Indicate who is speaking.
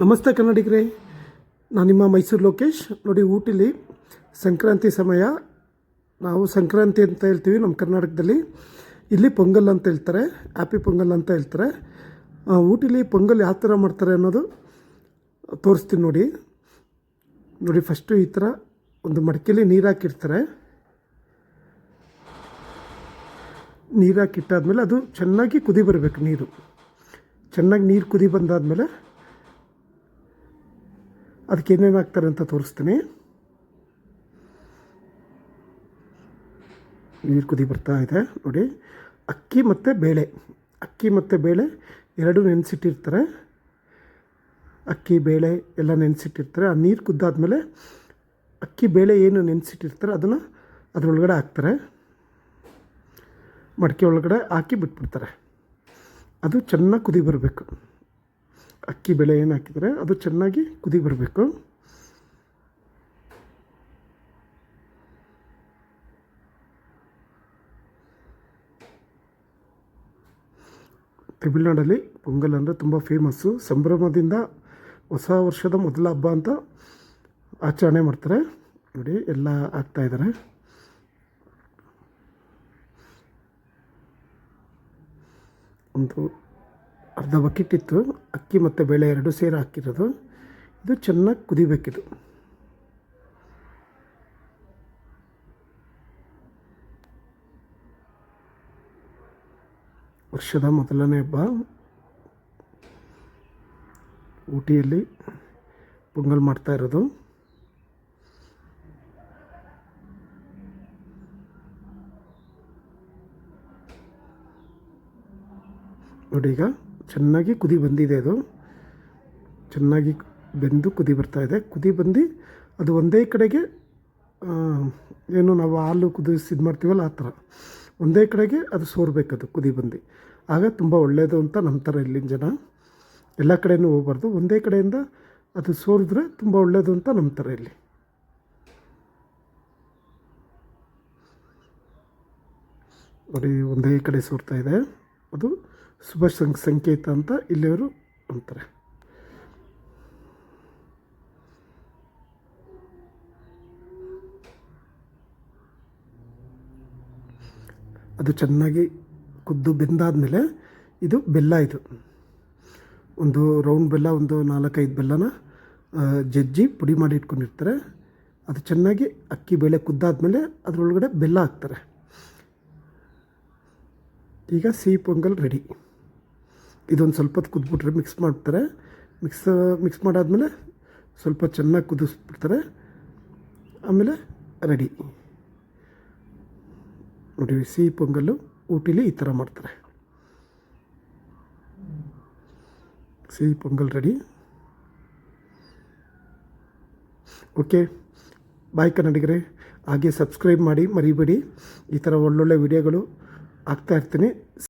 Speaker 1: ನಮಸ್ತೆ ಕನ್ನಡಿಗರೇ, ನಾನು ನಿಮ್ಮ ಮೈಸೂರು ಲೋಕೇಶ್. ನೋಡಿ, ಊಟಿಲಿ ಸಂಕ್ರಾಂತಿ ಸಮಯ. ನಾವು ಸಂಕ್ರಾಂತಿ ಅಂತ ಹೇಳ್ತೀವಿ ನಮ್ಮ ಕರ್ನಾಟಕದಲ್ಲಿ. ಇಲ್ಲಿ ಪೊಂಗಲ್ ಅಂತ ಹೇಳ್ತಾರೆ, ಹ್ಯಾಪಿ ಪೊಂಗಲ್ ಅಂತ ಹೇಳ್ತಾರೆ. ಊಟಿಲಿ ಪೊಂಗಲ್ ಯಾವ ಥರ ಮಾಡ್ತಾರೆ ಅನ್ನೋದು ತೋರಿಸ್ತೀನಿ. ನೋಡಿ, ಫಸ್ಟು ಈ ಥರ ಒಂದು ಮಡಿಕೆಯಲ್ಲಿ ನೀರು ಹಾಕಿರ್ತಾರೆ. ನೀರು ಹಾಕಿಟ್ಟಾದ್ಮೇಲೆ ಅದು ಚೆನ್ನಾಗಿ ಕುದಿ ಬರಬೇಕು. ಚೆನ್ನಾಗಿ ನೀರು ಕುದಿ ಬಂದಾದಮೇಲೆ ಅದಕ್ಕೆ ಏನೇನು ಹಾಕ್ತಾರೆ ಅಂತ ತೋರಿಸ್ತೀನಿ. ನೀರು ಕುದಿ ಬರ್ತಾ ಇದೆ ನೋಡಿ. ಅಕ್ಕಿ ಮತ್ತು ಬೇಳೆ ಎರಡೂ ನೆನೆಸಿಟ್ಟಿರ್ತಾರೆ. ಅಕ್ಕಿ ಬೇಳೆ ಎಲ್ಲ ನೆನೆಸಿಟ್ಟಿರ್ತಾರೆ. ಆ ನೀರು ಕುದ್ದಾದ್ಮೇಲೆ ಅಕ್ಕಿ ಬೇಳೆ ಏನು ನೆನೆಸಿಟ್ಟಿರ್ತಾರೆ ಅದನ್ನು ಅದರೊಳಗಡೆ ಹಾಕ್ತಾರೆ. ಮಡಿಕೆ ಒಳಗಡೆ ಹಾಕಿ ಬಿಟ್ಬಿಡ್ತಾರೆ. ಅದು ಚೆನ್ನಾಗಿ ಕುದಿ ಬರಬೇಕು. ಅಕ್ಕಿ ಬೇಳೆ ಏನು ಹಾಕಿದರೆ ಅದು ಚೆನ್ನಾಗಿ ಕುದಿ ಬರಬೇಕು. ತಮಿಳ್ನಾಡಲ್ಲಿ ಪೊಂಗಲ್ ಅಂದರೆ ತುಂಬ ಫೇಮಸ್ಸು. ಸಂಭ್ರಮದಿಂದ ಹೊಸ ವರ್ಷದ ಮೊದಲ ಹಬ್ಬ ಅಂತ ಆಚರಣೆ ಮಾಡ್ತಾರೆ. ನೋಡಿ, ಎಲ್ಲ ಹಾಕ್ತಾಯಿದ್ದಾರೆ. ಒಂದು ಅರ್ಧ ಬಕೆಟ್ ಇತ್ತು. ಅಕ್ಕಿ ಮತ್ತು ಬೇಳೆ ಎರಡು ಸೇರಿ ಹಾಕಿರೋದು. ಇದು ಚೆನ್ನಾಗಿ ಕುದಿಬೇಕಿದು. ವರ್ಷದ ಮೊದಲನೇ ಹಬ್ಬ ಊಟಿಯಲ್ಲಿ ಪೊಂಗಲ್ ಮಾಡ್ತಾ ಇರೋದು. ನೋಡಿ, ಈಗ ಚೆನ್ನಾಗಿ ಕುದಿ ಬಂದಿದೆ. ಅದು ಚೆನ್ನಾಗಿ ಬೆಂದು ಕುದಿ ಬರ್ತಾ ಇದೆ. ಕುದಿ ಬಂದು ಅದು ಒಂದೇ ಕಡೆಗೆ ಏನು ನಾವು ಹಾಲು ಕುದಿಸಿ ಇದು ಮಾಡ್ತೀವಲ್ಲ ಆ ಥರ ಒಂದೇ ಕಡೆಗೆ ಅದು ಸೋರಬೇಕು. ಅದು ಕುದಿ ಬಂದು ಆಗ ತುಂಬ ಒಳ್ಳೆಯದು ಅಂತ ನಂಬ್ತಾರೆ ಇಲ್ಲಿನ ಜನ. ಎಲ್ಲ ಕಡೆಯೂ ಹೋಗ್ಬಾರ್ದು, ಒಂದೇ ಕಡೆಯಿಂದ ಅದು ಸೋರಿದ್ರೆ ತುಂಬ ಒಳ್ಳೆಯದು ಅಂತ ನಂಬ್ತಾರೆ ಇಲ್ಲಿ. ನೋಡಿ, ಒಂದೇ ಕಡೆ ಸೋರ್ತಾ ಇದೆ. ಅದು ಶುಭ ಸಂಕೇತ ಅಂತ ಇಲ್ಲಿಯವರು ಅಂತಾರೆ. ಅದು ಚೆನ್ನಾಗಿ ಕುದ್ದು ಬೆಂದಾದಮೇಲೆ ಇದು ಬೆಲ್ಲ. ಇದು ಒಂದು ರೌಂಡ್ ಬೆಲ್ಲ, ಒಂದು 4-5 ಬೆಲ್ಲನ ಜಜ್ಜಿ ಪುಡಿ ಮಾಡಿ ಇಟ್ಕೊಂಡಿರ್ತಾರೆ. ಅದು ಚೆನ್ನಾಗಿ ಅಕ್ಕಿ ಬೇಳೆ ಕುದ್ದಾದಮೇಲೆ ಅದರೊಳಗಡೆ ಬೆಲ್ಲ ಹಾಕ್ತಾರೆ. ಈಗ ಸಿಹಿ ಪೊಂಗಲ್ ರೆಡಿ. ಇದೊಂದು ಸ್ವಲ್ಪ ಹೊತ್ತು ಕುದ್ಬಿಟ್ರೆ ಮಿಕ್ಸ್ ಮಾಡ್ತಾರೆ. ಮಿಕ್ಸ್ ಮಾಡಾದ್ಮೇಲೆ ಸ್ವಲ್ಪ ಚೆನ್ನಾಗಿ ಕುದಿಸ್ಬಿಡ್ತಾರೆ. ಆಮೇಲೆ ರೆಡಿ. ನೋಡಿ, ಸಿಹಿ ಪೊಂಗಲ್ಲು ಊಟಿಲಿ ಈ ಥರ ಮಾಡ್ತಾರೆ. ಸಿಹಿ ಪೊಂಗಲ್ ರೆಡಿ. ಓಕೆ, ಬಾಯ್ ಕನ್ನಡಿಗರೇ. ಹಾಗೆ ಸಬ್ಸ್ಕ್ರೈಬ್ ಮಾಡಿ ಮರಿಬೇಡಿ. ಈ ಥರ ಒಳ್ಳೊಳ್ಳೆ ವಿಡಿಯೋಗಳು ಹಾಕ್ತಾಯಿರ್ತೀನಿ.